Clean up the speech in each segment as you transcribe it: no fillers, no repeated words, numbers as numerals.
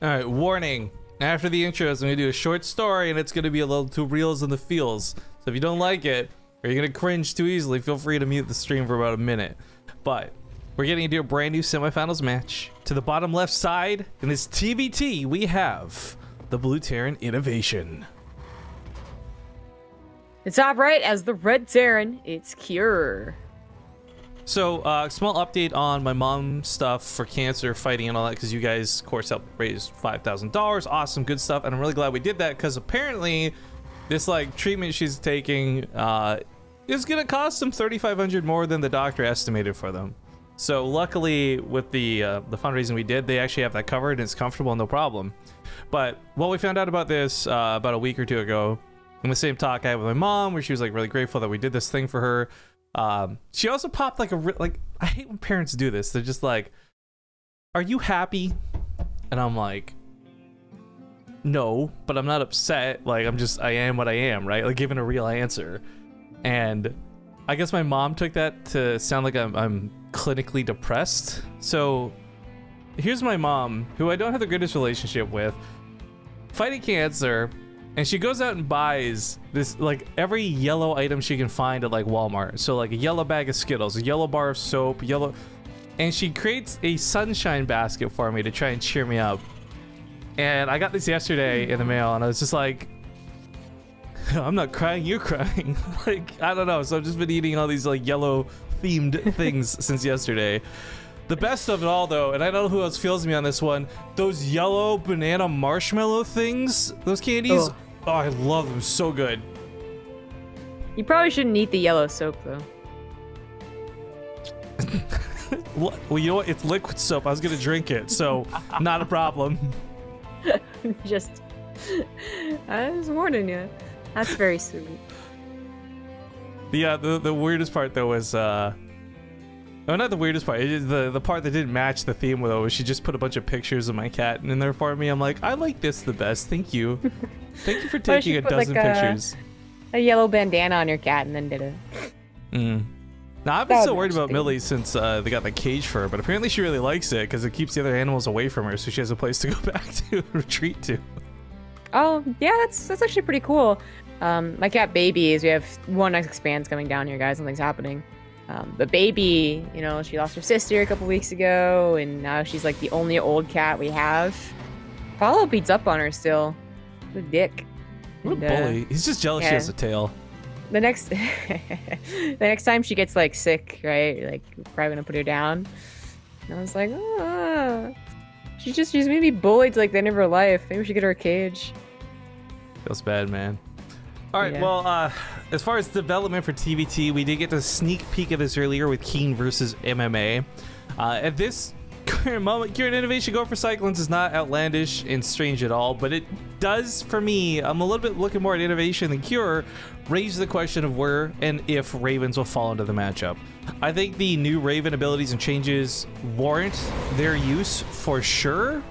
All right, warning. After the intros, I'm going to do a short story, and it's going to be a little too reels in the feels. So if you don't like it, or you're going to cringe too easily, feel free to mute the stream for about a minute. But we're getting into a brand new semifinals match. To the bottom left side, in this TvT, we have the Blue Terran INnoVation. The top right as the Red Terran, it's Cure. So, small update on my mom's stuff for cancer fighting and all that, because you guys, of course, helped raise $5,000. Awesome, good stuff, and I'm really glad we did that, because apparently this like treatment she's taking is gonna cost them $3,500 more than the doctor estimated for them. So luckily, with the fundraising we did, they actually have that covered and it's comfortable, no problem. But what we found out about this about a week or two ago, in the same talk I had with my mom, where she was like really grateful that we did this thing for her. She also popped like I hate when parents do this. They're just like, "Are you happy?" And I'm like, "No, but I'm not upset. Like I am what I am, right?" Like giving a real answer. And I guess my mom took that to sound like I'm clinically depressed. So here's my mom, who I don't have the greatest relationship with, fighting cancer. And she goes out and buys this, like, every yellow item she can find at, like, Walmart. So, like, a yellow bag of Skittles, a yellow bar of soap, yellow... And she creates a sunshine basket for me to try and cheer me up. And I got this yesterday in the mail, and I was just like... I'm not crying, you're crying. Like, I don't know. So I've just been eating all these, like, yellow-themed things since yesterday. The best of it all, though, and I don't know who else feels me on this one, those yellow banana marshmallow things, those candies... Oh. Oh, I love them. So good. You probably shouldn't eat the yellow soap, though. Well, you know what? It's liquid soap. I was going to drink it, so not a problem. Just... I was warning you. That's very sweet. The weirdest part, though, was... Oh, not the weirdest part. It is the part that didn't match the theme, though, was she just put a bunch of pictures of my cat in there for me. I'm like, I like this the best. Thank you. Thank you for taking a dozen pictures. A yellow bandana on your cat and then did it. Now, I've been so worried about Millie since they got the cage for her, but apparently she really likes it because it keeps the other animals away from her, so she has a place to go back to, retreat to. Oh, yeah, that's actually pretty cool. My cat Baby, we have one next expands coming down here, guys. Something's happening. But Baby, you know, she lost her sister a couple weeks ago, and now she's like the only old cat we have. Paulo beats up on her still. What a dick. What a bully. He's just jealous she has a tail. The next time she gets like sick, right? Like, we're probably gonna put her down. And I was like, oh, she's gonna be bullied to like the end of her life. Maybe we should get her a cage. Feels bad, man. All right, well, as far as development for TvT, we did get a sneak peek of this earlier with Keen versus MMA. At this current moment, Cure and INnoVation go for Cyclones is not outlandish and strange at all, but it does, for me, I'm a little bit looking more at INnoVation than Cure, raise the question of where and if Ravens will fall into the matchup. I think the new Raven abilities and changes warrant their use for sure,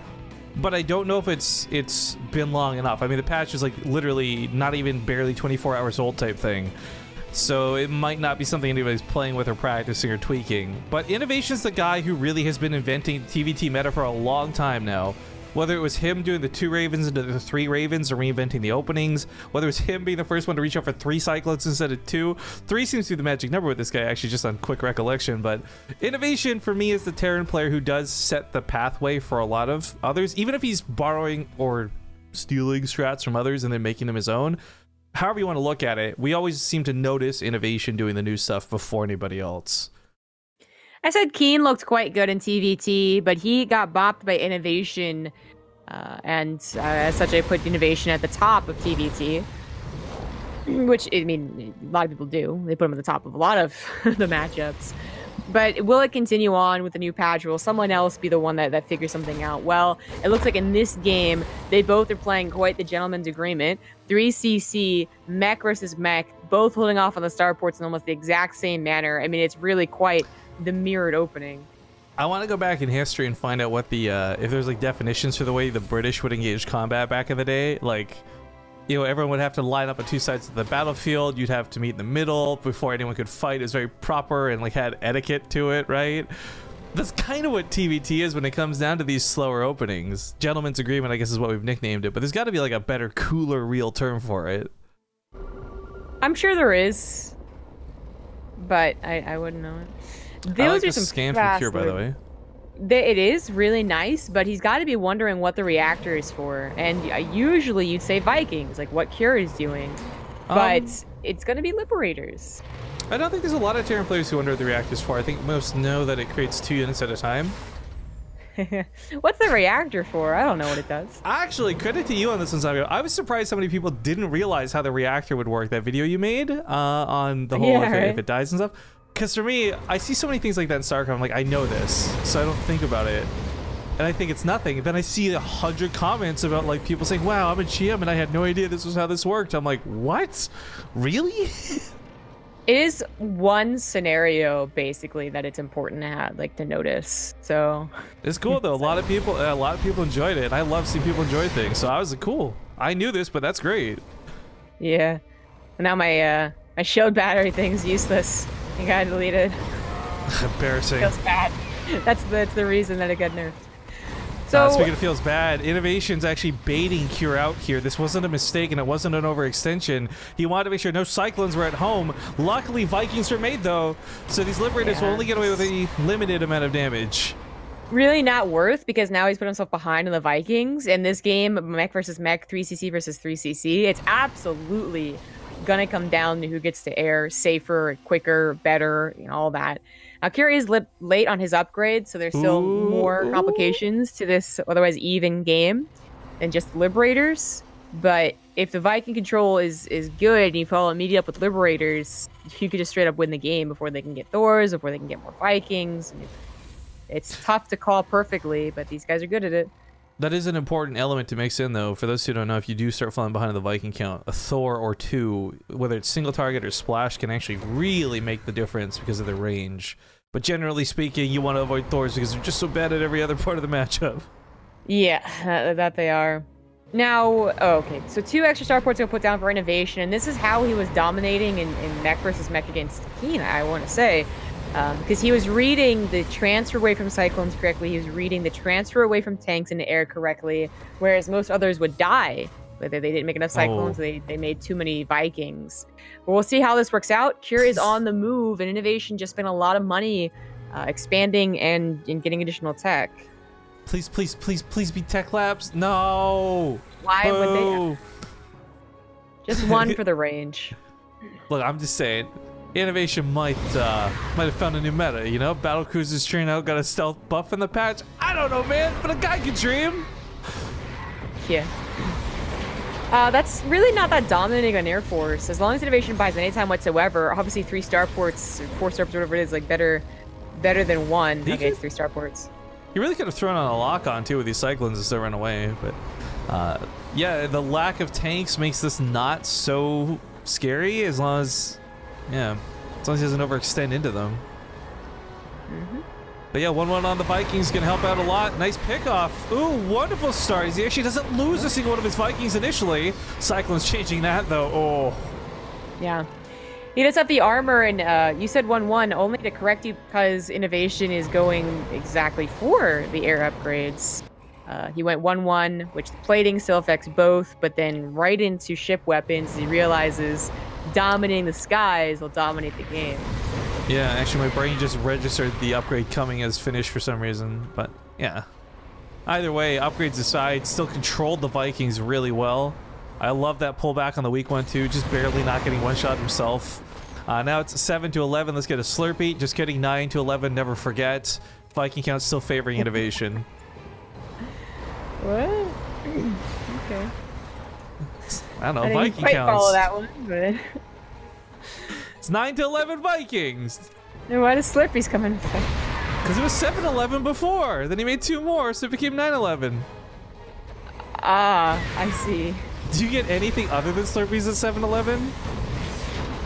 but I don't know if it's been long enough. I mean, the patch is like literally not even barely 24 hours old type thing. So it might not be something anybody's playing with or practicing or tweaking. But INnoVation's the guy who really has been inventing TvT meta for a long time now. Whether it was him doing the 2 Ravens into the 3 Ravens or reinventing the openings, whether it was him being the first one to reach out for 3 Cyclones instead of 2. 3 seems to be the magic number with this guy, actually, just on quick recollection. But INnoVation, for me, is the Terran player who does set the pathway for a lot of others, even if he's borrowing or stealing strats from others and then making them his own. However you want to look at it, we always seem to notice INnoVation doing the new stuff before anybody else. I said Keen looked quite good in TvT, but he got bopped by INnoVation, and as such I put INnoVation at the top of TvT, which, I mean, a lot of people do. They put him at the top of a lot of the matchups. But will it continue on with the new patch? Will someone else be the one that figures something out? Well, it looks like in this game, they both are playing quite the gentleman's agreement. 3cc, mech versus mech, both holding off on the starports in almost the exact same manner. I mean, it's really quite the mirrored opening. I want to go back in history and find out what the if there's like definitions for the way the British would engage combat back in the day. Like, you know, everyone would have to line up on 2 sides of the battlefield. You'd have to meet in the middle before anyone could fight. It was very proper and like had etiquette to it, right? That's kind of what TvT is when it comes down to these slower openings. Gentleman's agreement, I guess, is what we've nicknamed it, but there's got to be like a better, cooler, real term for it. I'm sure there is, but I wouldn't know it. Those I like are the some scan from Cure, by the way. It is really nice, but he's got to be wondering what the reactor is for. And usually you'd say Vikings, like what Cure is doing, but it's going to be Liberators. I don't think there's a lot of Terran players who wonder what the reactor's for. I think most know that it creates 2 units at a time. What's the reactor for? I don't know what it does. Actually, credit to you on this one, Savio. I was surprised how many people didn't realize how the reactor would work. That video you made on the whole if it dies and stuff. Because for me, I see so many things like that in StarCraft. I'm like, I know this, so I don't think about it. And I think it's nothing. Then I see 100 comments about like people saying, wow, I'm a GM and I had no idea this was how this worked. I'm like, what? Really? It is one scenario basically that it's important to have, like, to notice. So it's cool though. A lot of people enjoyed it. And I love seeing people enjoy things. So I was like, cool. I knew this, but that's great. Yeah. And now my my shield battery thing's useless. You gotta delete it. Embarrassing. Feels bad. That's the reason that it got nerfed. So speaking of feels bad, INnoVation's actually baiting Cure out here. This wasn't a mistake and it wasn't an overextension. He wanted to make sure no Cyclones were at home. Luckily, Vikings were made though, so these Liberators will only get away with a limited amount of damage. Really not worth, because now he's put himself behind on the Vikings. In this game, mech versus mech, 3cc versus 3cc, it's absolutely gonna come down to who gets to air safer, quicker, better, you know, all that. Now, Curie is late on his upgrade, so there's still more complications to this otherwise even game than just Liberators. But if the Viking control is good and you follow immediate up with Liberators, you could just straight up win the game before they can get Thors, before they can get more Vikings. I mean, it's tough to call perfectly, but these guys are good at it. That is an important element to mix in, though. For those who don't know, if you do start falling behind on the Viking count, a Thor or 2, whether it's single target or splash, can actually really make the difference because of their range. But generally speaking, you want to avoid Thors because they're just so bad at every other part of the matchup. Yeah, that they are. Now, okay, so 2 extra starports he'll put down for INnoVation, and this is how he was dominating in mech versus mech against Keen, I want to say. Because he was reading the transfer away from Cyclones correctly, he was reading the transfer away from tanks into air correctly, whereas most others would die. Whether they didn't make enough Cyclones, they made too many Vikings. But we'll see how this works out. Cure is on the move, and INnoVation just spent a lot of money expanding and getting additional tech. Please, please, please, please be tech labs. No! Why would they? Just one for the range. Look, I'm just saying. INnoVation might have found a new meta, you know? Battle cruisers train out, got a stealth buff in the patch. I don't know, man, but a guy could dream. Yeah. That's really not that dominating on Air Force. As long as INnoVation buys any time whatsoever, obviously 3 starports, 4 starports, whatever it is, like better than 1. Okay, it's 3 starports. You really could have thrown on a lock-on, too, with these Cyclones and still run away, but yeah, the lack of tanks makes this not so scary as long as... Yeah, as long as he doesn't overextend into them. But yeah, 1-1 on the Vikings can help out a lot. Nice pickoff. Ooh, wonderful start. He actually doesn't lose a single one of his Vikings initially. Cyclone's changing that, though. Oh. Yeah. He does have the armor, and you said 1-1 only to correct you because INnoVation is going exactly for the air upgrades. He went 1-1, which the plating still affects both, but then right into ship weapons, he realizes dominating the skies will dominate the game. Yeah, actually my brain just registered the upgrade coming as finished for some reason, but yeah. Either way, upgrades aside, still controlled the Vikings really well. I love that pullback on the weak one too, just barely not getting one shot himself. Now it's 7-11, let's get a Slurpee. Just kidding, 9-11, never forget. Viking count still favoring INnoVation. What? Okay. I don't know, I didn't Viking quite counts. follow that one, but... It's 9-11 Vikings! Then why does Slurpees come in? Because it was 7-11 before. Then he made 2 more, so it became 9-11. Ah, I see. Do you get anything other than Slurpees at 7-11?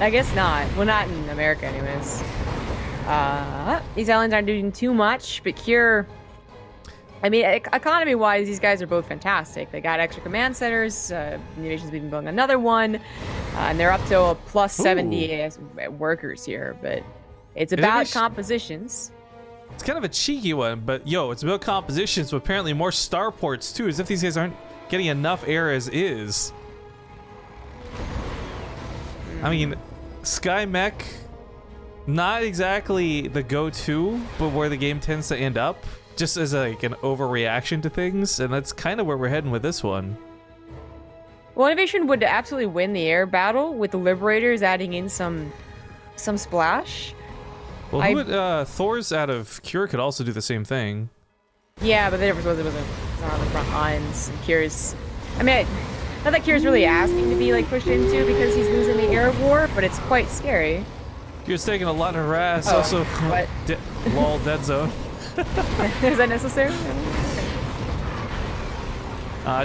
I guess not. Well, not in America anyways. These islands aren't doing too much, but Cure... I mean, economy-wise, these guys are both fantastic. They got extra command centers. INnoVation's been building another one. And they're up to a plus 70 workers here. But it's about compositions. It's kind of a cheeky one, but yo, it's about compositions, but apparently more starports too, as if these guys aren't getting enough air as is. I mean, Sky Mech, not exactly the go-to, but where the game tends to end up, just as like an overreaction to things, and that's kind of where we're heading with this one. Well, INnoVation would absolutely win the air battle with the Liberators adding in some splash. Well, who would, Thor's out of Cure could also do the same thing. Yeah, but the difference was it wasn't on the front lines. And Cure's, I mean, not that Cure's really asking to be like pushed into because he's losing the air war, but it's quite scary. Cure's taking a lot of harass. Oh, also, what? lol, dead zone. Is that necessary?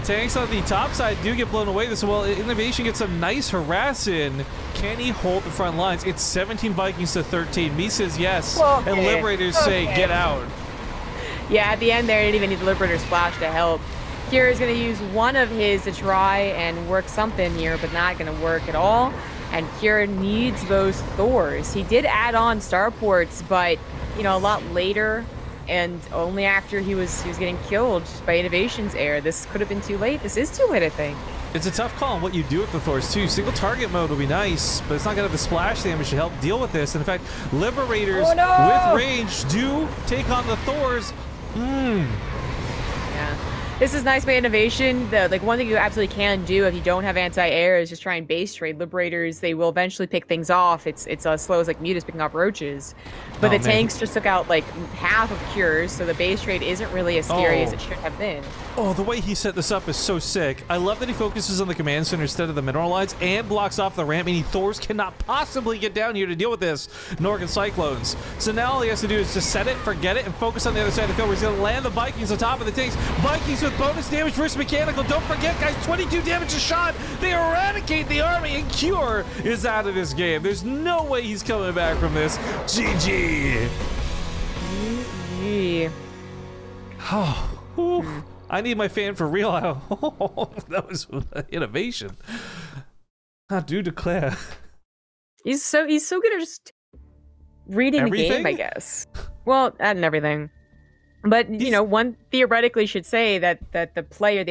Tanks on the top side do get blown away. This well, INnoVation gets some nice harass in. Can he hold the front lines? It's 17 Vikings to 13. Me says yes, okay. and Liberators say get out. Yeah, at the end there, he didn't even need the Liberator splash to help. Cure is going to use one of his to try and work something here, but not going to work at all. And Cure needs those Thors. He did add on starports, but you know, a lot later. And only after he was getting killed by INnoVation's air. This could have been too late. This is too late, I think. It's a tough call on what you do with the Thors too. Single target mode will be nice, but it's not gonna have the splash damage to help deal with this. And in fact, Liberators with range do take on the Thors. Yeah. This is nice by INnoVation. Like one thing you absolutely can do if you don't have anti-air is just try and base trade. Liberators, they will eventually pick things off. It's as slow as like Mutas picking off roaches. But the tanks just took out like half of Cures, so the base trade isn't really as scary as it should have been. Oh, the way he set this up is so sick. I love that he focuses on the command center instead of the mineral lines and blocks off the ramp, meaning Thors cannot possibly get down here to deal with this, nor can Cyclones. So now all he has to do is just set it, forget it, and focus on the other side of the field where he's going to land the Vikings on top of the tanks. Vikings with bonus damage versus mechanical. Don't forget, guys, 22 damage a shot. They eradicate the army, and Cure is out of this game. There's no way he's coming back from this. GG. GG. Oh, I need my fan for real. That was INnoVation. I do declare. He's so good at just reading the game, I guess. Well, and everything. But you know, one theoretically should say that the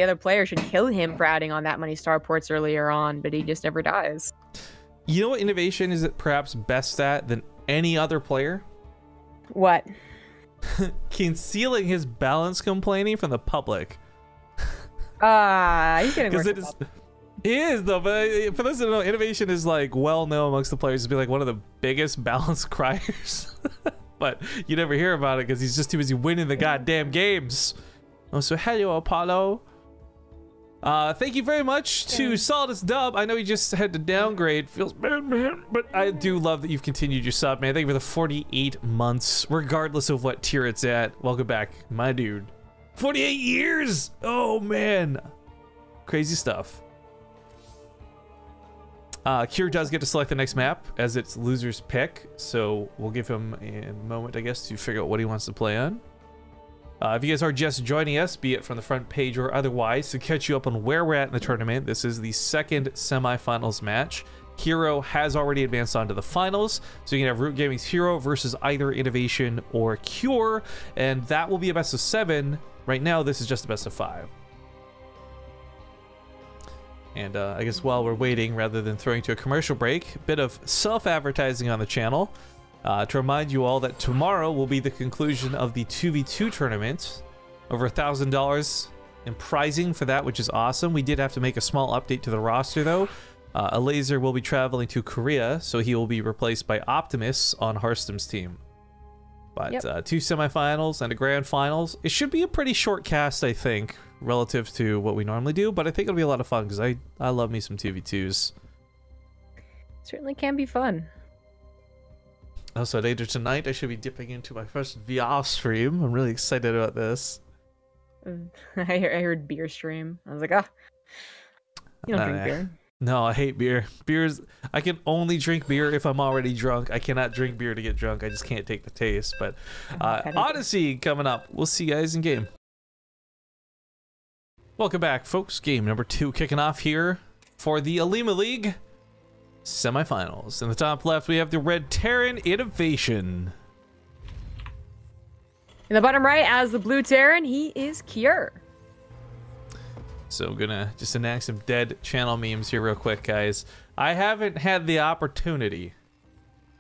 other player should kill him for adding on that many starports earlier on, but he just never dies. You know what INnoVation is perhaps best at than any other player? What? Concealing his balance complaining from the public. He's getting worse. It is though, but for those that don't know, INnoVation is like well known amongst the players to be like one of the biggest balance criers. But you never hear about it because he's just too busy winning the goddamn games. Oh, so hello, Apollo. Thank you very much to Solidus Dub. I know you just had to downgrade. Feels bad, man. But I do love that you've continued your sub, man. Thank you for the 48 months, regardless of what tier it's at. Welcome back, my dude. 48 years! Oh, man. Crazy stuff. Cure does get to select the next map as its loser's pick, so we'll give him a moment, I guess, to figure out what he wants to play on. If you guys are just joining us, be it from the front page or otherwise, to catch you up on where we're at in the tournament, this is the second semifinals match. Hero has already advanced on to the finals, so you can have Root Gaming's Hero versus either INnoVation or Cure, and that will be a best of 7. Right now, this is just a best of 5. And I guess while we're waiting, rather than throwing to a commercial break, a bit of self-advertising on the channel. To remind you all that tomorrow will be the conclusion of the 2v2 tournament. Over $1,000 in prizing for that, which is awesome. We did have to make a small update to the roster, though. A Laser will be traveling to Korea, so he will be replaced by Optimus on Harstem's team. But 2 semifinals and a grand finals. It should be a pretty short cast, I think, relative to what we normally do, but I think it'll be a lot of fun because I love me some 2v2s. Certainly can be fun. Also, later tonight, I should be dipping into my first VR stream. I'm really excited about this. I heard beer stream. I was like, ah, you don't drink beer. No, I hate beer. I can only drink beer if I'm already drunk. I cannot drink beer to get drunk. I just can't take the taste. But Odyssey coming up. We'll see you guys in game. Welcome back, folks. Game number 2 kicking off here for the Olimoleague semifinals. In the top left, we have the Red Terran INnoVation. In the bottom right, as the blue Terran, he is Cure. So I'm gonna just enact some dead channel memes here real quick, guys. I haven't had the opportunity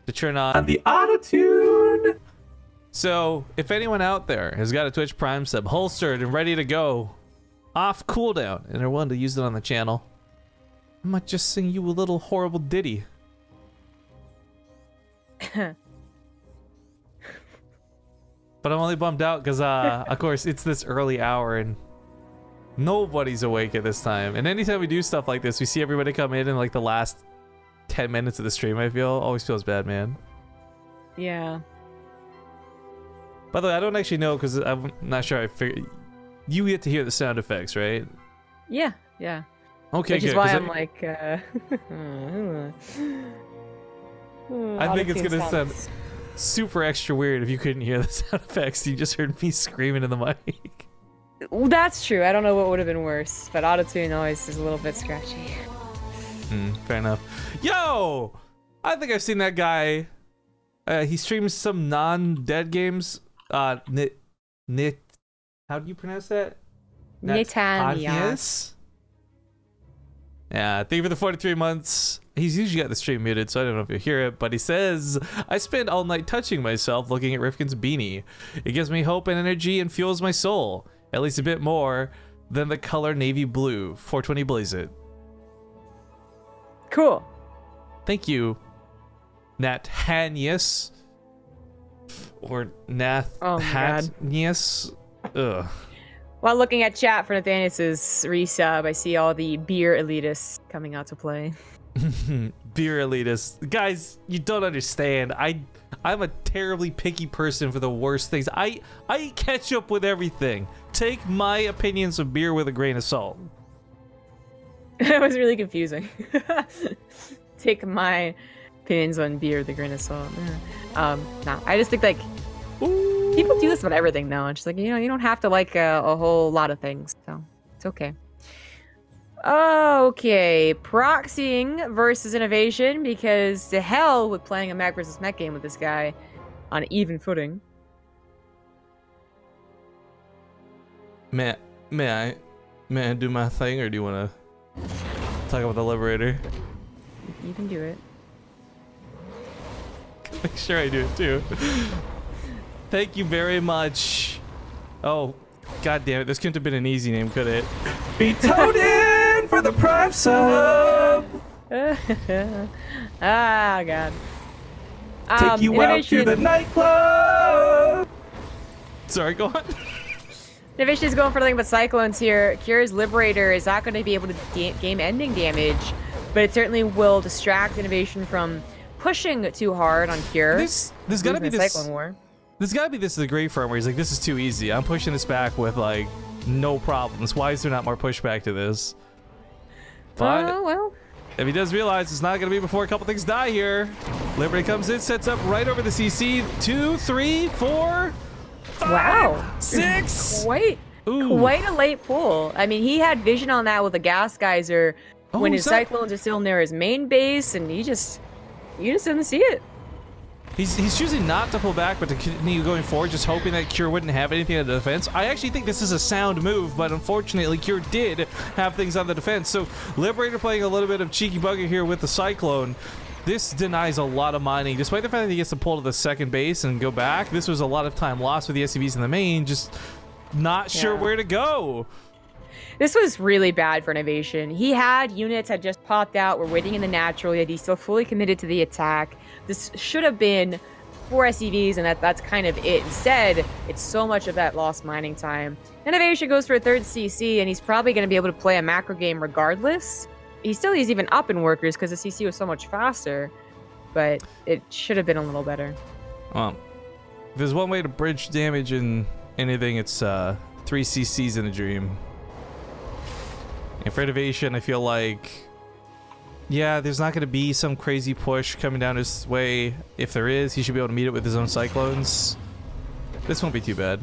to turn on the auto-tune. So if anyone out there has got a Twitch Prime sub holstered and ready to go off cooldown and are willing to use it on the channel, I might just sing you a little horrible ditty. But I'm only bummed out because, of course, it's this early hour and nobody's awake at this time. And anytime we do stuff like this, we see everybody come in like the last 10 minutes of the stream, I feel. Always feels bad, man. Yeah. By the way, I don't actually know because I'm not sure I figured. You get to hear the sound effects, right? Yeah, yeah. Okay, Which good. is why I'm like, I think it's going to sound super extra weird if you couldn't hear the sound effects. You just heard me screaming in the mic. Well, that's true. I don't know what would have been worse, but autotune always is a little bit scratchy. Fair enough. Yo! I think I've seen that guy. He streams some non-dead games. Nit. How do you pronounce that? Netanias. Yeah, thank you for the 43 months. He's usually got the stream muted, so I don't know if you'll hear it, but he says, I spend all night touching myself looking at Rifkin's beanie. It gives me hope and energy and fuels my soul. At least a bit more than the color navy blue. 420 blaze it. Cool. Thank you, Nathanias. Or Nathanias. Ugh. While looking at chat for Nathanias' resub, I see all the beer elitists coming out to play. Beer elitists. Guys, you don't understand. I'm a terribly picky person for the worst things. I eat ketchup with everything. Take my opinions of beer with a grain of salt. That was really confusing. Take my opinions on beer with a grain of salt. No, I just think like people do this about everything though. It's just like, you don't have to like a whole lot of things, so it's okay. Okay, proxying versus INnoVation, because to hell with playing a mech versus mech game with this guy on even footing. May I do my thing, or do you want to talk about the Liberator? You can do it. Make sure I do it too. Thank you very much. Oh, god damn it! This couldn't have been an easy name, could it? Be toted for the Prime sub. Ah, god. Take you out to the nightclub. Sorry, go on. INnoVation is going for nothing but Cyclones here. Cure's Liberator is not going to be able to game-ending damage, but it certainly will distract INnoVation from pushing too hard on Cure. There's gotta be this Cyclone War. There's gotta be this the Grey Farm where he's like, this is too easy. I'm pushing this back with like no problems. Why is there not more pushback to this? But well. If he does realize it's not gonna be before a couple things die here. Liberty comes in, sets up right over the CC. 2, 3, 4, 5, wow. 6. Quite a late pull. I mean, he had vision on that with a gas geyser when his Cyclones are still near his main base, and you just didn't see it. He's choosing not to pull back, but to continue going forward, just hoping that Cure wouldn't have anything on the defense. I actually think this is a sound move, but unfortunately, Cure did have things on the defense. So Liberator playing a little bit of cheeky bugger here with the Cyclone. This denies a lot of mining, despite the fact that he gets to pull to the second base and go back. This was a lot of time lost with the SCVs in the main, just not sure where to go. This was really bad for INnoVation. He had units had just popped out, were waiting in the natural, yet he's still fully committed to the attack. This should have been 4 SCVs, and that's kind of it. Instead, it's so much of that lost mining time. INnoVation goes for a third CC, and he's probably going to be able to play a macro game regardless. He's even up in workers because the CC was so much faster, but it should have been a little better. Well, if there's one way to bridge damage in anything, it's 3 CCs in a dream. And for INnoVation, I feel like, yeah, there's not going to be some crazy push coming down his way. If there is, he should be able to meet it with his own Cyclones. This won't be too bad.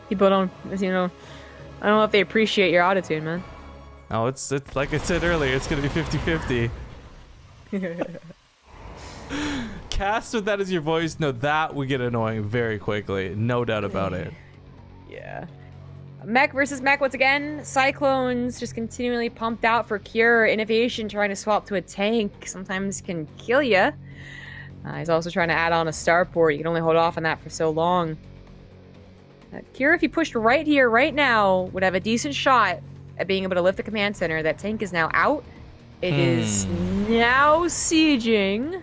People don't, I don't know if they appreciate your autotune, man. Oh, it's like I said earlier, it's going to be 50-50. Cast with that as your voice, no, that would get annoying very quickly. No doubt about it. Yeah. Mech versus mech once again. Cyclones just continually pumped out for Cure. INnoVation trying to swap to a tank sometimes can kill you. He's also trying to add on a starport. You can only hold off on that for so long. Cure, if he pushed right here, right now, would have a decent shot at being able to lift the command center. That tank is now out. It is now sieging.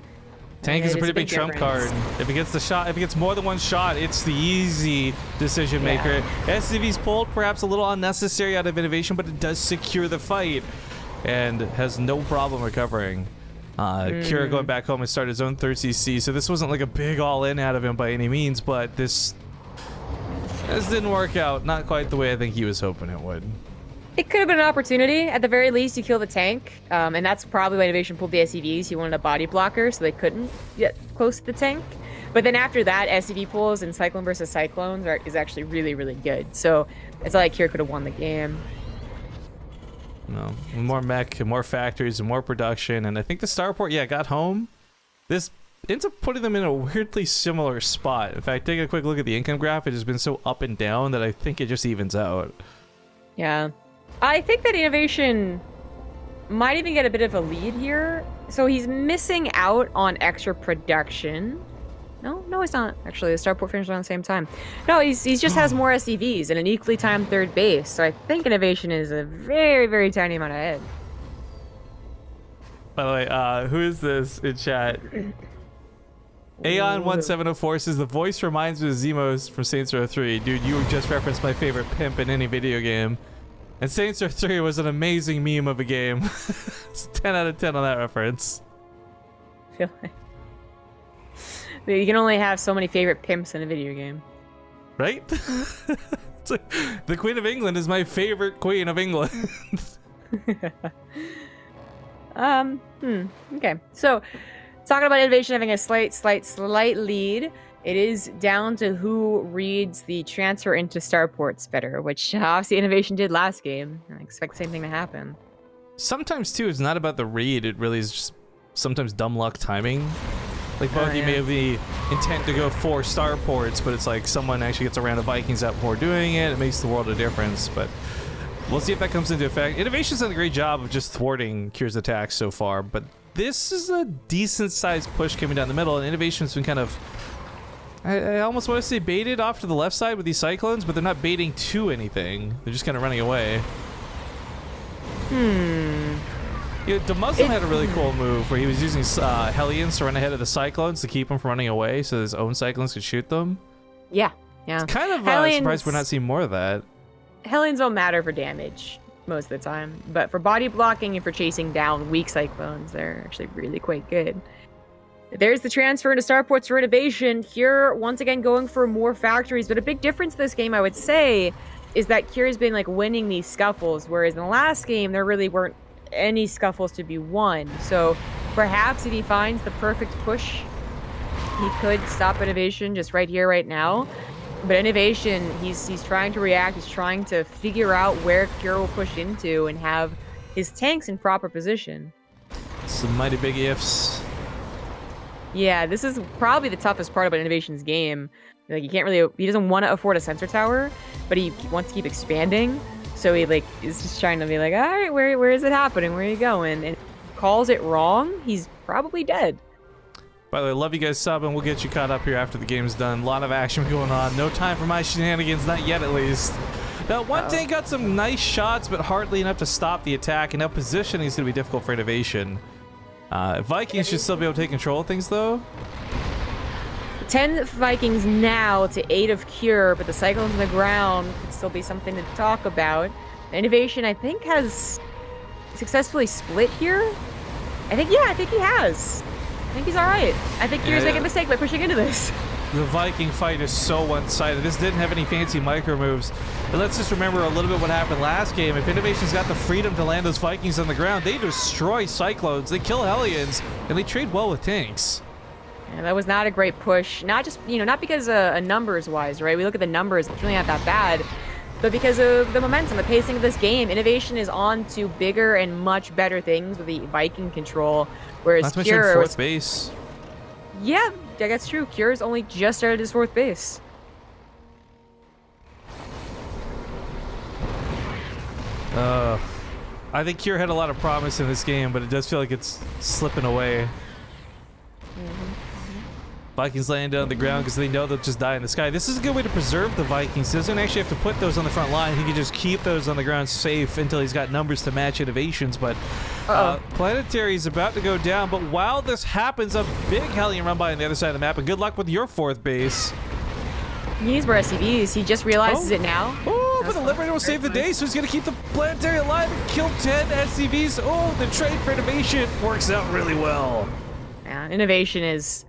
Tank is a pretty big trump card. If it gets the shot, if it gets more than one shot, it's the easy decision maker. SCV's pulled, perhaps a little unnecessary out of INnoVation, but it does secure the fight and has no problem recovering. Kira going back home and start his own third CC, so this wasn't like a big all-in out of him by any means, but this didn't work out. Not quite the way I think he was hoping it would. It could have been an opportunity. At the very least, you kill the tank. And that's probably why INnoVation pulled the SCVs. He wanted a body blocker, so they couldn't get close to the tank. But then after that, SCV pulls and Cyclone versus Cyclones is actually really, really good. So it's like Kier could have won the game. No, more mech, and more factories, and more production. And I think the starport, yeah, got home. This ends up putting them in a weirdly similar spot. In fact, take a quick look at the income graph. It has been so up and down that I think it just evens out. Yeah. I think that INnoVation might even get a bit of a lead here. So he's missing out on extra production. No, he's not. Actually, the starport finished around the same time. No, he just has more SCVs and an equally timed third base. So I think INnoVation is a very, very tiny amount ahead. By the way, who is this in chat? Aeon1704 says, the voice reminds me of Zemos from Saints Row 3. Dude, you just referenced my favorite pimp in any video game. And Saints Row 3 was an amazing meme of a game. It's 10 out of 10 on that reference. I feel like you can only have so many favorite pimps in a video game. Right? It's like, the Queen of England is my favorite Queen of England. Okay. So, talking about INnoVation having a slight lead. It is down to who reads the transfer into starports better, which obviously INnoVation did last game. I expect the same thing to happen. Sometimes, too, it's not about the read. It really is just sometimes dumb luck timing. Like, both you may have the intent to go 4 starports, but it's like someone actually gets around the Vikings out before doing it. It makes the world of difference, but we'll see if that comes into effect. INnoVation's done a great job of just thwarting Cure's attacks so far, but this is a decent-sized push coming down the middle, and INnoVation's been kind of... I almost want to say baited off to the left side with these Cyclones, but they're not baiting to anything. They're just kind of running away. Yeah, the Muslim had a really cool move where he was using Hellions to run ahead of the Cyclones to keep them from running away so his own Cyclones could shoot them. Yeah. It's kind of surprised we're not seeing more of that. Hellions don't matter for damage most of the time, but for body blocking and for chasing down weak Cyclones, they're actually really quite good. There's the transfer into starports for INnoVation. Here, once again, going for more factories. But a big difference in this game, I would say, is that Cure's been like winning these scuffles, whereas in the last game, there really weren't any scuffles to be won. So perhaps if he finds the perfect push, he could stop INnoVation just right here, right now. But INnoVation, he's trying to react. He's trying to figure out where Cure will push into and have his tanks in proper position. Some mighty big ifs. Yeah, this is probably the toughest part about INnoVation's game. Like, he doesn't want to afford a sensor tower, but he wants to keep expanding. So he is just trying to be like, all right, where is it happening? Where are you going? And if he calls it wrong, he's probably dead. By the way, love you guys subbing. We'll get you caught up here after the game's done. A lot of action going on. No time for my shenanigans, not yet at least. That one tank got some nice shots, but hardly enough to stop the attack. And now positioning is going to be difficult for INnoVation. Vikings should still be able to take control of things, though. 10 Vikings now to 8 of Cure, but the Cyclones on the ground could still be something to talk about. INnoVation, I think, has successfully split here. I think he has. I think he's all right. I think Cure's making a mistake by pushing into this. The Viking fight is so one-sided. This didn't have any fancy micro moves. But let's just remember a little bit what happened last game. If INnoVation's got the freedom to land those Vikings on the ground, they destroy Cyclones, they kill Hellions, and they trade well with tanks. Yeah, that was not a great push. Not just, not because numbers-wise, right? We look at the numbers, it's really not that bad. But because of the momentum, the pacing of this game, INnoVation is on to bigger and much better things with the Viking control. Whereas not to Cure mention fourth base. Yeah, that's true. Cure's only just started his 4th base. I think Cure had a lot of promise in this game, but it does feel like it's slipping away. Vikings landed on the ground because they know they'll just die in the sky. This is a good way to preserve the Vikings. He doesn't actually have to put those on the front line. He can just keep those on the ground safe until he's got numbers to match INnoVation's. But Planetary is about to go down. But while this happens, a big Hellion run by on the other side of the map. And good luck with your 4th base. He needs more SCVs. He just realizes it now. Oh, but the Liberator will save the day, so he's going to keep the Planetary alive and kill 10 SCVs. Oh, the trade for INnoVation works out really well. Yeah, INnoVation is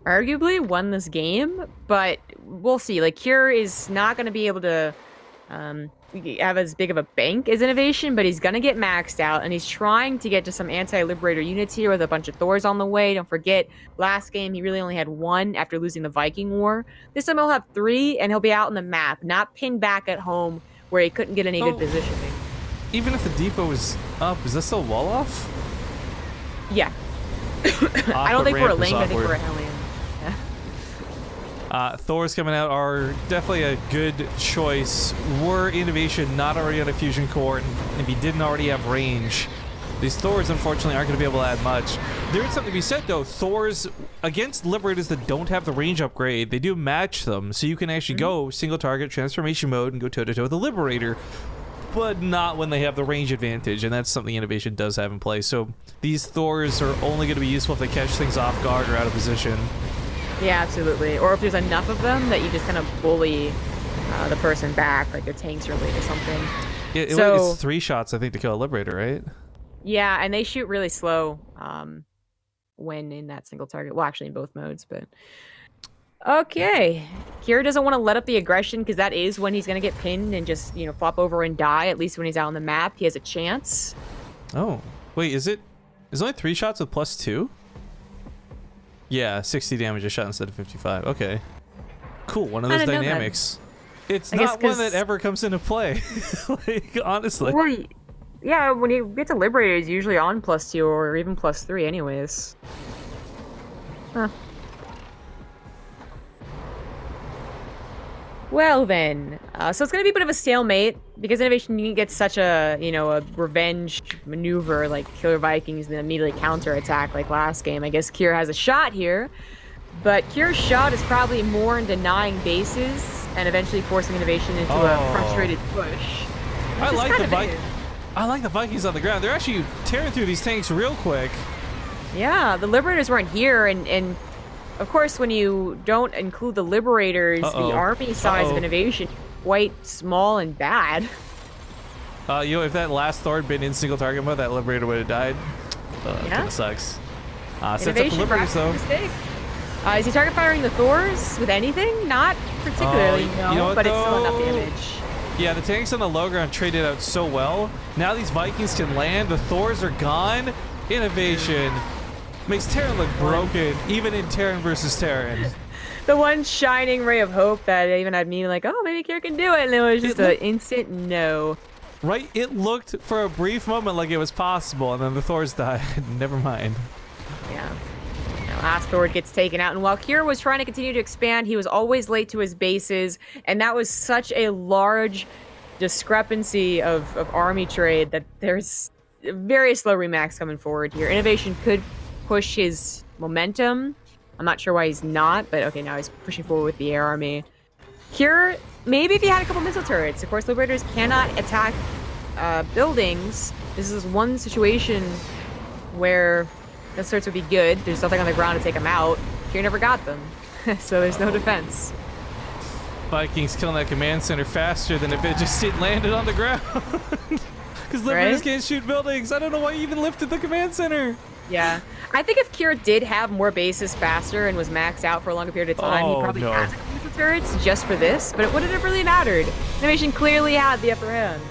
arguably won this game, but we'll see. Like, Cure is not going to be able to have as big of a bank as INnoVation, but he's going to get maxed out, and he's trying to get to some anti-Liberator units here with a bunch of Thors on the way. Don't forget, last game he really only had 1 after losing the Viking War. This time he'll have 3, and he'll be out on the map, not pinned back at home where he couldn't get any good positioning. Even if the depot is up, is this still wall off? Yeah. I don't think we're a link, I think we're a Hellion. Thors coming out are definitely a good choice. Were INnoVation not already on a fusion core, and if he didn't already have range, these Thors unfortunately aren't going to be able to add much. There is something to be said though. Thors against Liberators that don't have the range upgrade, they do match them, so you can actually go single target transformation mode and go toe to toe with the Liberator, but not when they have the range advantage, and that's something INnoVation does have in place. So these Thors are only going to be useful if they catch things off guard or out of position. Yeah, absolutely. Or if there's enough of them that you just kind of bully the person back, like their tanks are late or something. Yeah, so, it's 3 shots, I think, to kill a Liberator, right? Yeah, and they shoot really slow when in that single target. Well, actually in both modes, but... Okay. Kira doesn't want to let up the aggression because that is when he's going to get pinned and just, you know, flop over and die. At least when he's out on the map, he has a chance. Oh. Wait, is it... Is only 3 shots with +2? Yeah, 60 damage a shot instead of 55. Okay. Cool, one of those dynamics. It's not one that ever comes into play. Like, honestly. Well, yeah, when you get to Liberator, he's usually on +2 or even +3 anyways. Huh. Well then, so it's going to be a bit of a stalemate because INnoVation didn't get such a, you know, a revenge maneuver like Killer Vikings and then immediately counterattack like last game. I guess Kier has a shot here, but Kier's shot is probably more in denying bases and eventually forcing INnoVation into a frustrated push. I like the Vikings on the ground. They're actually tearing through these tanks real quick. Yeah, the Liberators weren't here, and of course, when you don't include the Liberators, the army size of INnoVation is quite small and bad. You know, if that last Thor had been in single target mode, that Liberator would have died. That kind of sucks. Sets up the Liberators, though. Is he target firing the Thors with anything? Not particularly, no, you know what, but it's still enough damage. Yeah, the tanks on the low ground traded out so well. Now these Vikings can land. The Thors are gone. INnoVation makes Terran look broken, even in Terran versus Terran. The one shining ray of hope that even had me like, oh, maybe Kier can do it, and it was just an instant no. Right? It looked for a brief moment like it was possible, and then the Thors died. Never mind. Yeah. Last Thor gets taken out, and while Kier was trying to continue to expand, he was always late to his bases, and that was such a large discrepancy of army trade that there's very slow remax coming forward here. INnoVation could push his momentum. I'm not sure why he's not, but okay, now he's pushing forward with the air army. Here, maybe if he had a couple missile turrets. Of course, Liberators cannot attack buildings. This is one situation where missile turrets would be good. There's nothing on the ground to take them out. Here never got them, so there's no defense. Vikings killing that command center faster than if it just landed on the ground. Because Liberators can't shoot buildings. I don't know why you even lifted the command center. Yeah. I think if Kira did have more bases faster and was maxed out for a longer period of time, he probably has a couple missile turrets just for this, but it wouldn't have really mattered. INnoVation clearly had the upper hand.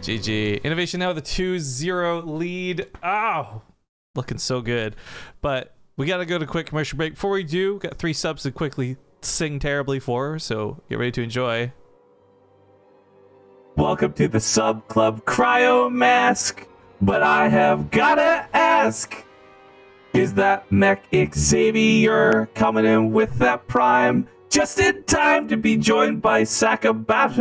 GG. INnoVation now with a 2-0 lead. Ow! Looking so good. But we got to go to a quick commercial break. Before we do, got 3 subs to quickly sing terribly for, so get ready to enjoy. Welcome to the Sub Club Cryo Mask. But I have gotta ask, is that Mech Xavier coming in with that Prime just in time to be joined by Sakabatu.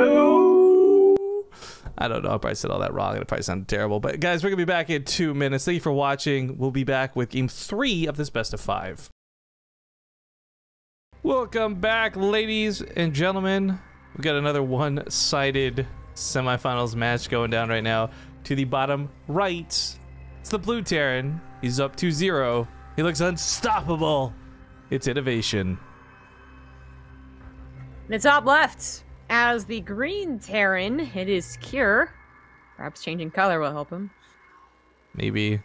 I don't know. I probably said all that wrong. It probably sounded terrible. But guys, we're going to be back in 2 minutes. Thank you for watching. We'll be back with game 3 of this best of 5. Welcome back, ladies and gentlemen. We've got another one-sided semifinals match going down right now. To the bottom right, it's the blue Terran. He's up 2-0. He looks unstoppable. It's INnoVation. The top left, as the green Terran, it is Cure. Perhaps changing color will help him. Maybe.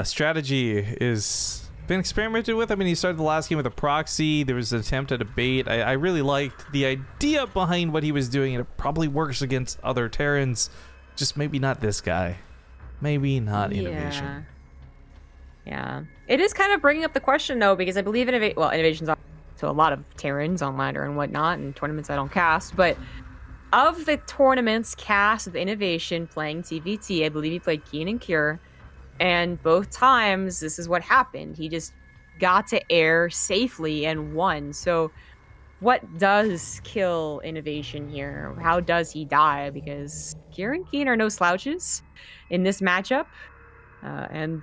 Strategy is been experimented with. I mean, he started the last game with a proxy. There was an attempt at a bait. I really liked the idea behind what he was doing, and it probably works against other Terrans. Just maybe not this guy. Maybe not INnoVation. Yeah. It is kind of bringing up the question, though, because I believe INnoVation's on to a lot of Terrans on ladder and whatnot, and tournaments I don't cast, but of the tournaments cast with INnoVation playing TvT, I believe he played Keen and Cure, and both times this is what happened. He just got to air safely and won. So what does kill INnoVation here? How does he die? Because Cure and Keen are no slouches in this matchup, and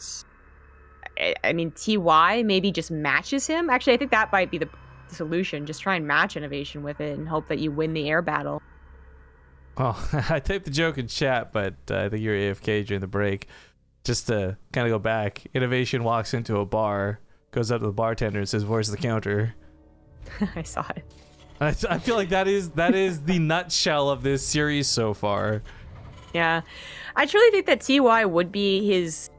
I mean, TY maybe just matches him. Actually, I think that might be the solution. Just try and match INnoVation with it and hope that you win the air battle. Well, I typed the joke in chat, but I think you're AFK during the break. Just to kind of go back, INnoVation walks into a bar, goes up to the bartender and says, "Where's the counter?" I saw it. I feel like that is the nutshell of this series so far. Yeah, I truly think that TY would be his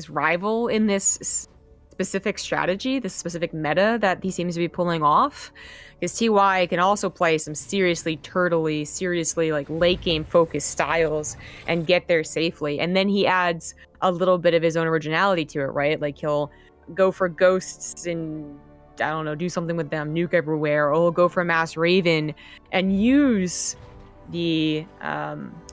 rival in this specific strategy, this specific meta that he seems to be pulling off. Because TY can also play some seriously turtley, seriously like late game focused styles and get there safely. And then he adds a little bit of his own originality to it, right? Like he'll go for ghosts and, I don't know, do something with them, nuke everywhere, or he'll go for a mass raven and use the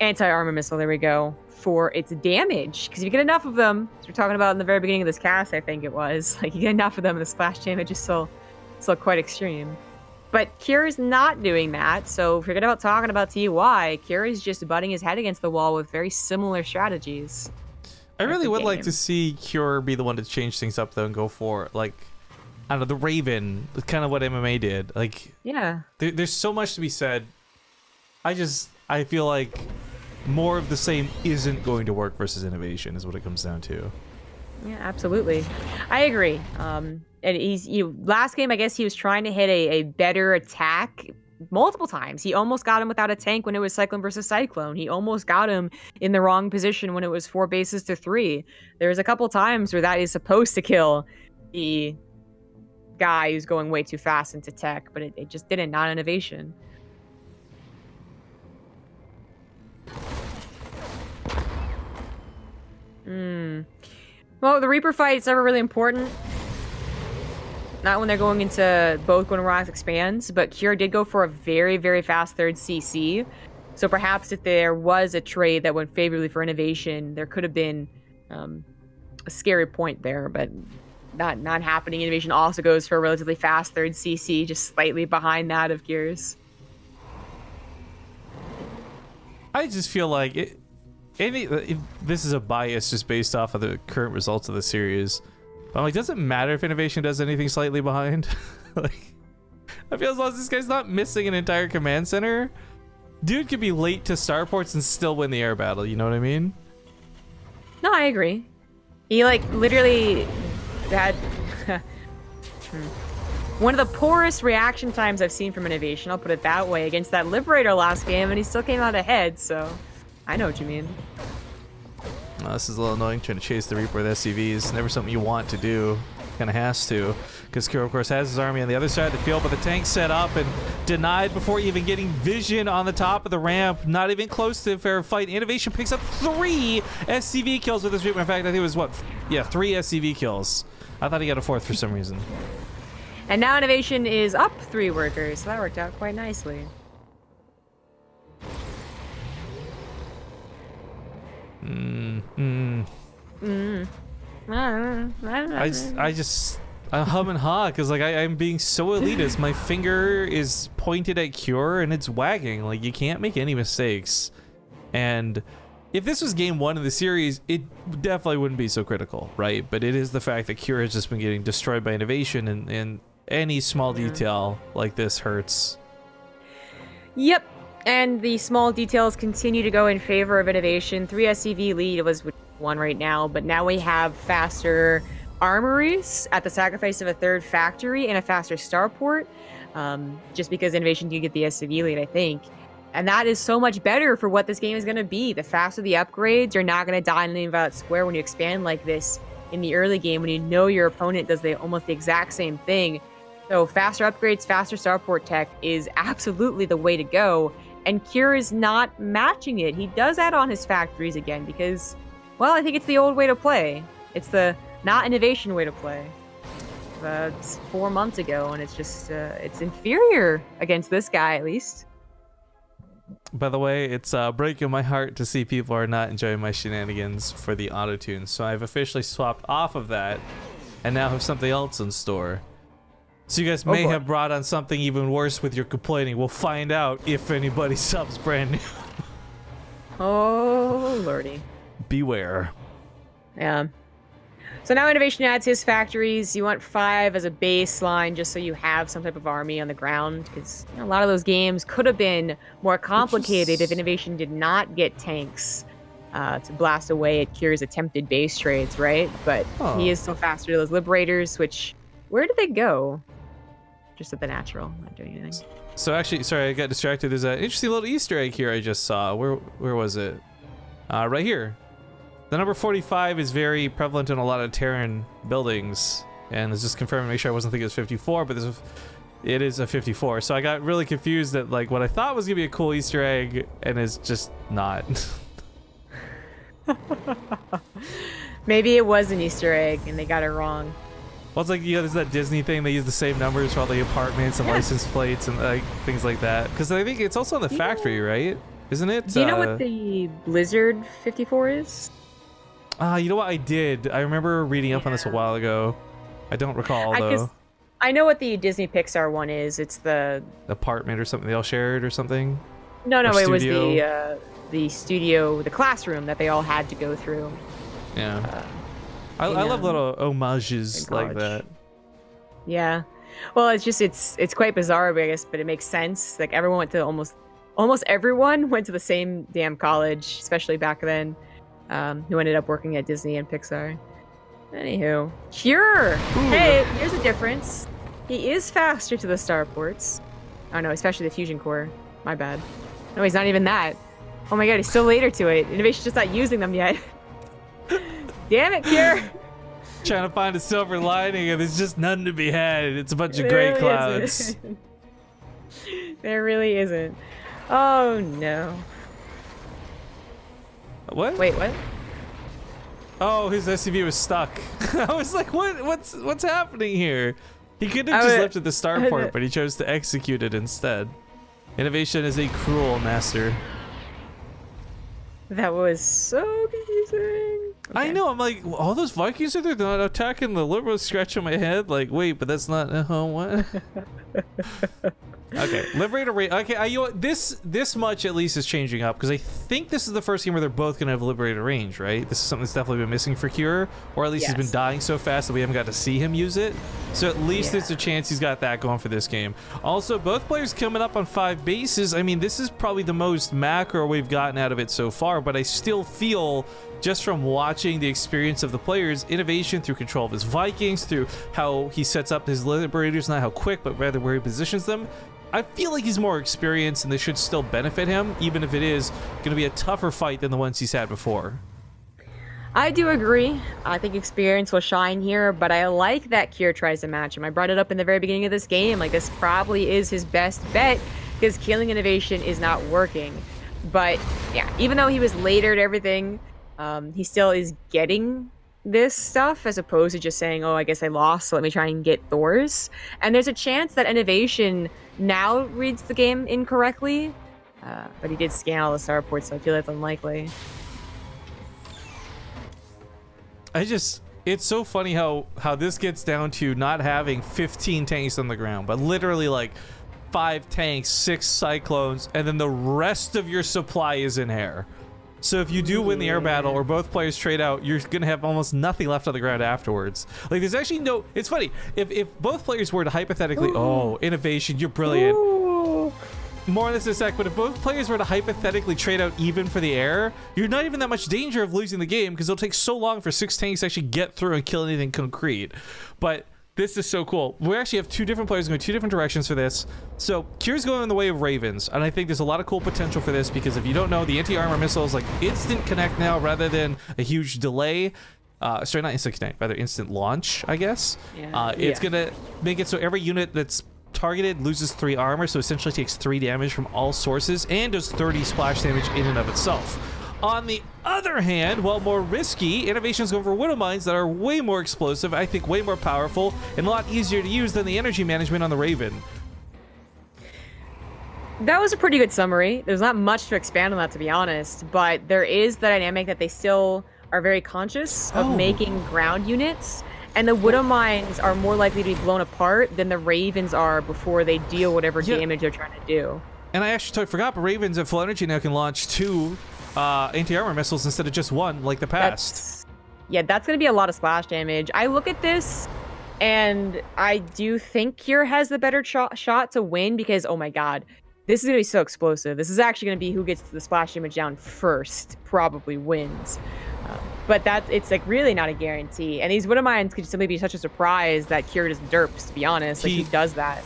anti-armor missile, there we go, for its damage. Because if you get enough of them, as we're talking about in the very beginning of this cast, I think it was, like you get enough of them and the splash damage is still quite extreme. But Cure is not doing that, so forget about talking about TY. Cure is just butting his head against the wall with very similar strategies. I really would like to see Cure be the one to change things up though and go for, like, I don't know, the Raven, kind of what MMA did. Like, yeah, there's so much to be said. I feel like more of the same isn't going to work versus INnoVation is what it comes down to. Yeah, absolutely. I agree. And last game, I guess he was trying to hit a better attack multiple times. He almost got him without a tank when it was Cyclone versus Cyclone. He almost got him in the wrong position when it was 4 bases to 3. There's a couple times where that is supposed to kill the guy who's going way too fast into tech, but it just didn't, not INnoVation. Well, the Reaper fight is never really important. Not when they're going into both Golden Rocks expands, but Cure did go for a very, very fast third CC. So perhaps if there was a trade that went favorably for INnoVation, there could have been a scary point there, but not happening. INnoVation also goes for a relatively fast third CC, just slightly behind that of Gears. I just feel like this is a bias just based off of the current results of the series. But I'm like, does it matter if INnoVation does anything slightly behind? Like, I feel as long as this guy's not missing an entire command center, dude could be late to starports and still win the air battle. You know what I mean? No, I agree. He like literally had one of the poorest reaction times I've seen from INnoVation. I'll put it that way, against that Liberator last game, and he still came out ahead. So I know what you mean. This is a little annoying, trying to chase the Reaper with SCVs. Never something you want to do. Kind of has to. Because Cure, of course, has his army on the other side of the field, but the tank set up and denied before even getting vision on the top of the ramp. Not even close to a fair fight. INnoVation picks up 3 SCV kills with this Reaper. In fact, I think it was, what? Yeah, 3 SCV kills. I thought he got a 4th for some reason. And now INnoVation is up 3 workers, so that worked out quite nicely. I hum and haw because like I'm being so elitist. My finger is pointed at Cure and it's wagging. Like you can't make any mistakes. And if this was game 1 of the series, it definitely wouldn't be so critical, right? But it is the fact that Cure has just been getting destroyed by INnoVation, and any small detail like this hurts. Yep. And the small details continue to go in favor of INnoVation. 3 SCV lead was 1 right now, but now we have faster armories at the sacrifice of a 3rd factory and a faster starport, just because INnoVation did get the SCV lead, I think. And that is so much better for what this game is going to be. The faster the upgrades, you're not going to die in the Violet Square when you expand like this in the early game, when you know your opponent does almost the exact same thing. So faster upgrades, faster starport tech is absolutely the way to go. And Cure is not matching it. He does add on his factories again because, well, I think it's the old way to play. It's the not INnoVation way to play. It's 4 months ago, and it's just, it's inferior against this guy, at least. By the way, it's breaking my heart to see people are not enjoying my shenanigans for the auto-tune. So I've officially swapped off of that and now have something else in store. So you guys may have brought on something even worse with your complaining. We'll find out if anybody subs brand new. Oh, lordy. Beware. Yeah. So now INnoVation adds his factories. You want 5 as a baseline just so you have some type of army on the ground, because a lot of those games could have been more complicated if INnoVation did not get tanks to blast away at Cure's attempted base trades, right? But he is still faster to those Liberators, which, where did they go? Just at the natural, not doing anything. So actually, sorry, I got distracted. There's an interesting little Easter egg here I just saw. Where was it? Right here. The number 45 is very prevalent in a lot of Terran buildings, and it's just confirming to make sure I wasn't thinking it was 54, but it is a 54. So I got really confused that like what I thought was gonna be a cool Easter egg, and is just not. Maybe it was an Easter egg and they got it wrong. Well, it's like, you know, there's that Disney thing. They use the same numbers for all the apartments and license plates and like things like that. Because I think it's also in the factory, right? Isn't it? Do you know what the Blizzard 54 is? You know what? I did. I remember reading up on this a while ago. I don't recall, though. I know what the Disney Pixar one is. It's the apartment or something they all shared or something. No, it was the studio, the classroom that they all had to go through. Yeah. I love little homages like that. Yeah. Well, it's just it's quite bizarre, I guess, but it makes sense. Like everyone went to almost everyone went to the same damn college, especially back then. Who ended up working at Disney and Pixar. Anywho, Cure. Hey, here's a difference. He is faster to the starports. Oh no, especially the fusion core. My bad. No, he's not even that. Oh my god, he's still later to it. INnoVation's just not using them yet. Damn it, Cure. Trying to find a silver lining, and there's just none to be had. It's a bunch of gray clouds. There really isn't. Oh no. What? Wait, what? Oh, his SCV was stuck. I was like, what's happening here? He could have just left at the starport, but he chose to execute it instead. INnoVation is a cruel master. That was so confusing. Okay. I know, I'm like, all those Vikings are there? They're not attacking the Liberals, scratching my head. Like, wait, but that's not, what? Okay, Liberator range. Okay, you know, this much at least is changing up, because I think this is the first game where they're both gonna have Liberator range, right? This is something that's definitely been missing for Cure, or at least he's been dying so fast that we haven't got to see him use it. So at least there's a chance he's got that going for this game. Also, both players coming up on 5 bases. I mean, this is probably the most macro we've gotten out of it so far, but I still feel, just from watching the experience of the players, INnoVation through control of his Vikings, through how he sets up his Liberators, not how quick, but rather where he positions them, I feel like he's more experienced, and this should still benefit him, even if it is going to be a tougher fight than the ones he's had before. I do agree. I think experience will shine here, but I like that Cure tries to match him. I brought it up in the very beginning of this game. Like, this probably is his best bet, because killing INnoVation is not working. But, yeah, even though he was later to everything, he still is getting this stuff, as opposed to just saying, oh, I guess I lost, so let me try and get Thor's. And there's a chance that INnoVation now reads the game incorrectly, but he did scan all the starports, so I feel that's unlikely. It's it's so funny how this gets down to not having 15 tanks on the ground, but literally like 5 tanks, 6 cyclones, and then the rest of your supply is in air. So if you do win the air battle or both players trade out, you're gonna have almost nothing left on the ground afterwards. Like there's actually no, it's funny, if both players were to hypothetically, oh, INnoVation, you're brilliant. Ooh. More on this in a sec, but if both players were to hypothetically trade out even for the air, you're not even that much danger of losing the game because it'll take so long for 6 tanks to actually get through and kill anything concrete. But this is so cool. We actually have 2 different players going 2 different directions for this. So Kier's going in the way of Ravens, and I think there's a lot of cool potential for this because if you don't know, the anti-armor missile is like instant connect now rather than a huge delay. Sorry, not instant connect, rather instant launch, I guess. Yeah. It's gonna make it so every unit that's targeted loses 3 armor, so essentially takes 3 damage from all sources and does 30 splash damage in and of itself. On the other hand, while more risky, INnoVation's going for widow mines that are way more explosive, I think way more powerful, and a lot easier to use than the energy management on the Raven. That was a pretty good summary. There's not much to expand on that, to be honest, but there is the dynamic that they still are very conscious of making ground units, and the widow mines are more likely to be blown apart than the Ravens are before they deal whatever damage they're trying to do. And I actually totally forgot, but Ravens at full energy now can launch 2 anti-armor missiles instead of just 1 like the past. That's going to be a lot of splash damage. I look at this and I do think Kier has the better shot to win because, oh my god, this is going to be so explosive. This is actually going to be who gets the splash damage down first probably wins. But it's like really not a guarantee. And these widow mines could simply be such a surprise that Kier just derps, to be honest. Like he does that.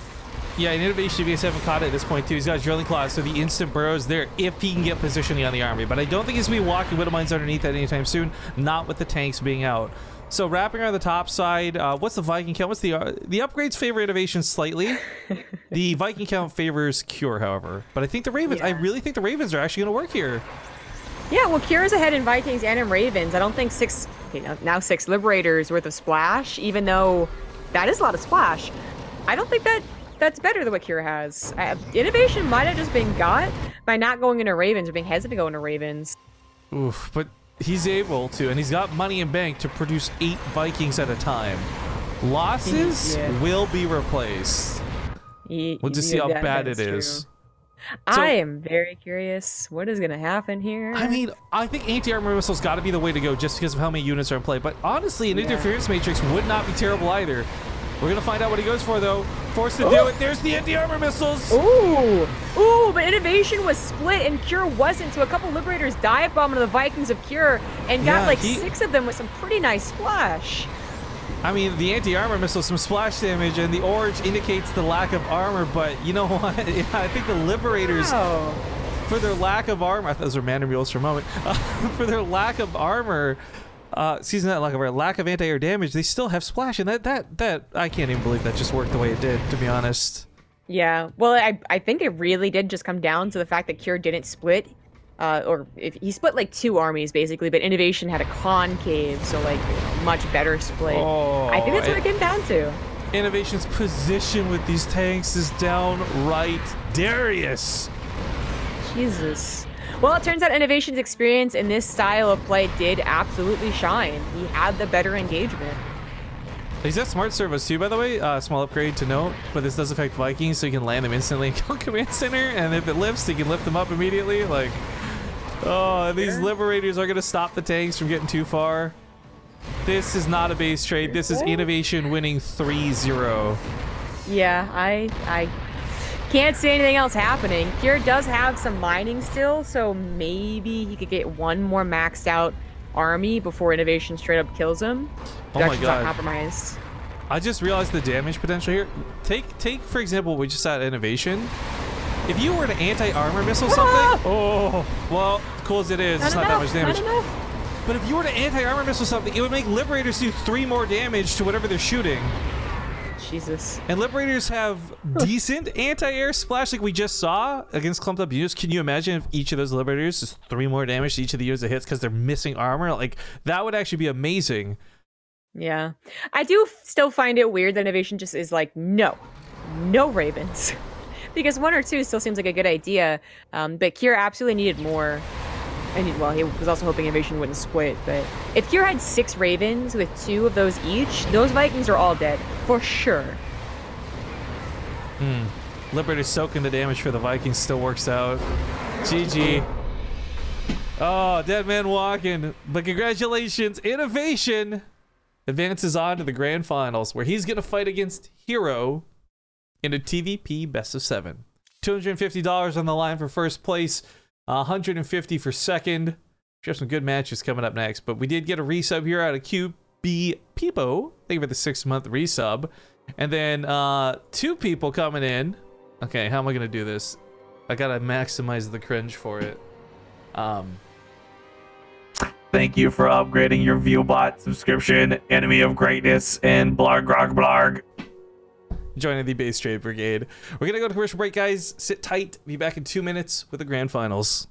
Yeah, and INnoVation BS haven't caught it at this point too. He's got drilling claws, so the instant burrows there if he can get positioning on the army. But I don't think he's gonna be walking widow mines underneath that anytime soon. Not with the tanks being out. So wrapping around the top side, what's the Viking count? What's the upgrades favor INnoVation slightly. The Viking count favors Cure, however. But I think the Ravens. I really think the Ravens are actually gonna work here. Yeah, well, Kira's ahead in Vikings and in Ravens. I don't think 6 Liberators worth of splash, even though that is a lot of splash. I don't think that's better than what Kira has. INnoVation might have just been got by not going into Ravens or being hesitant to go into Ravens. Oof, but he's able to, and he's got money in bank to produce 8 Vikings at a time. Losses will be replaced. We'll just see how bad it is. True. So, I am very curious what is going to happen here. I mean, I think anti-armor missiles got to be the way to go just because of how many units are in play. But honestly, an interference matrix would not be terrible either. We're going to find out what he goes for, though. Forced to do it. There's the anti-armor missiles. Ooh, but INnoVation was split and Cure wasn't. So a couple Liberators dive bombed the Vikings of Cure and got like 6 of them with some pretty nice splash. I mean, the anti-armor missile, some splash damage, and the orange indicates the lack of armor, but you know what? I think the Liberators, for their lack of armor, I thought those were man mules for a moment, for their lack of armor, lack of anti-air damage, they still have splash, and that I can't even believe that just worked the way it did, to be honest. Yeah, well, I think it really did just come down to the fact that Cure didn't split. Or if he split like 2 armies basically, but INnoVation had a concave, so like much better split. I think that's what it came down to. INnoVation's position with these tanks is downright Darius. Jesus. Well, it turns out INnoVation's experience in this style of play did absolutely shine. He had the better engagement. He's got smart servos too, by the way. Small upgrade to note, but this does affect Vikings, so you can land them instantly and kill command center, and if it lifts, you can lift them up immediately. Like, these Liberators are gonna stop the tanks from getting too far. This is not a base trade. This is INnoVation winning 3-0. Yeah, I can't see anything else happening. Kira does have some mining still, so maybe he could get 1 more maxed out army before INnoVation straight up kills him. Oh my god. Compromised. I just realized the damage potential here. Take for example what we just saw at INnoVation. If you were to anti-armor missile something, well, cool as it is, it's not that much damage. But if you were to anti-armor missile something, it would make Liberators do 3 more damage to whatever they're shooting. Jesus. And Liberators have decent anti-air splash like we just saw against clumped up units. Can you imagine if each of those Liberators does 3 more damage to each of the units that hits because they're missing armor? Like, that would actually be amazing. Yeah. I do still find it weird that INnoVation just is like, no Ravens. Because 1 or 2 still seems like a good idea. But Kira absolutely needed more. And well, he was also hoping INnoVation wouldn't split. But if Gear had 6 Ravens with 2 of those each, those Vikings are all dead for sure. Liberator soaking the damage for the Vikings still works out. GG. Oh, dead man walking. But congratulations, INnoVation advances on to the grand finals, where he's gonna fight against Hero in a TvP best of 7. $250 on the line for first place, 150 for second. We have some good matches coming up next, but we did get a resub here out of QB Peepo. Thank you for the 6-month resub. And then 2 people coming in. Okay, how am I gonna do this? I gotta maximize the cringe for it. Thank you for upgrading your ViewBot subscription, Enemy of Greatness, and blarg grog blarg. Joining the Base Trade Brigade. We're gonna go to commercial break, guys. Sit tight. Be back in 2 minutes with the grand finals.